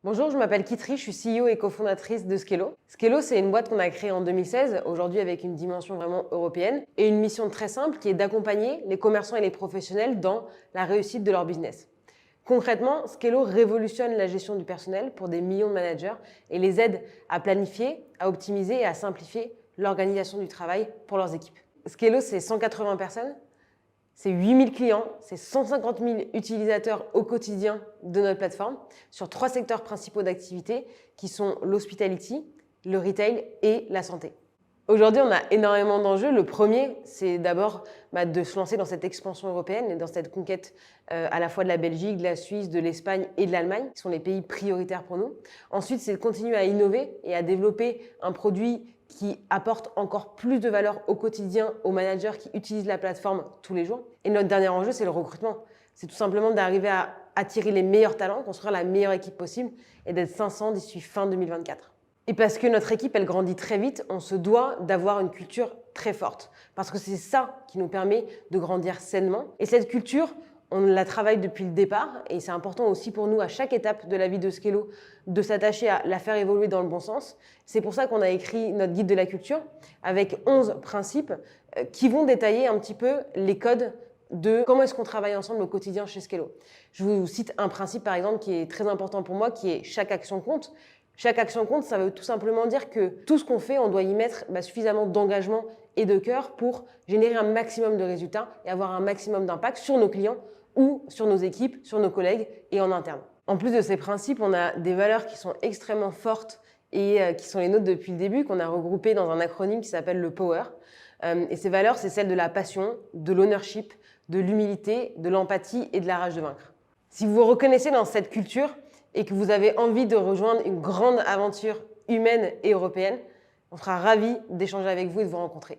Bonjour, je m'appelle Kitri, je suis CEO et cofondatrice de Skello. Skello, c'est une boîte qu'on a créée en 2016, aujourd'hui avec une dimension vraiment européenne et une mission très simple qui est d'accompagner les commerçants et les professionnels dans la réussite de leur business. Concrètement, Skello révolutionne la gestion du personnel pour des millions de managers et les aide à planifier, à optimiser et à simplifier l'organisation du travail pour leurs équipes. Skello, c'est 180 personnes. C'est 8000 clients, c'est 150 000 utilisateurs au quotidien de notre plateforme sur 3 secteurs principaux d'activité qui sont l'hospitality, le retail et la santé. Aujourd'hui, on a énormément d'enjeux. Le premier, c'est d'abord de se lancer dans cette expansion européenne et dans cette conquête à la fois de la Belgique, de la Suisse, de l'Espagne et de l'Allemagne, qui sont les pays prioritaires pour nous. Ensuite, c'est de continuer à innover et à développer un produit qui apporte encore plus de valeur au quotidien aux managers qui utilisent la plateforme tous les jours. Et notre dernier enjeu, c'est le recrutement. C'est tout simplement d'arriver à attirer les meilleurs talents, construire la meilleure équipe possible et d'être 500 d'ici fin 2024. Et parce que notre équipe, elle grandit très vite, on se doit d'avoir une culture très forte. Parce que c'est ça qui nous permet de grandir sainement. Et cette culture, on la travaille depuis le départ et c'est important aussi pour nous à chaque étape de la vie de Skello de s'attacher à la faire évoluer dans le bon sens. C'est pour ça qu'on a écrit notre guide de la culture avec 11 principes qui vont détailler un petit peu les codes de comment est-ce qu'on travaille ensemble au quotidien chez Skello. Je vous cite un principe par exemple qui est très important pour moi qui est chaque action compte. Chaque action compte, ça veut tout simplement dire que tout ce qu'on fait, on doit y mettre suffisamment d'engagement et de cœur pour générer un maximum de résultats et avoir un maximum d'impact sur nos clients ou sur nos équipes, sur nos collègues et en interne. En plus de ces principes, on a des valeurs qui sont extrêmement fortes et qui sont les nôtres depuis le début, qu'on a regroupées dans un acronyme qui s'appelle le POWER. Et ces valeurs, c'est celles de la passion, de l'ownership, de l'humilité, de l'empathie et de la rage de vaincre. Si vous vous reconnaissez dans cette culture et que vous avez envie de rejoindre une grande aventure humaine et européenne, on sera ravis d'échanger avec vous et de vous rencontrer.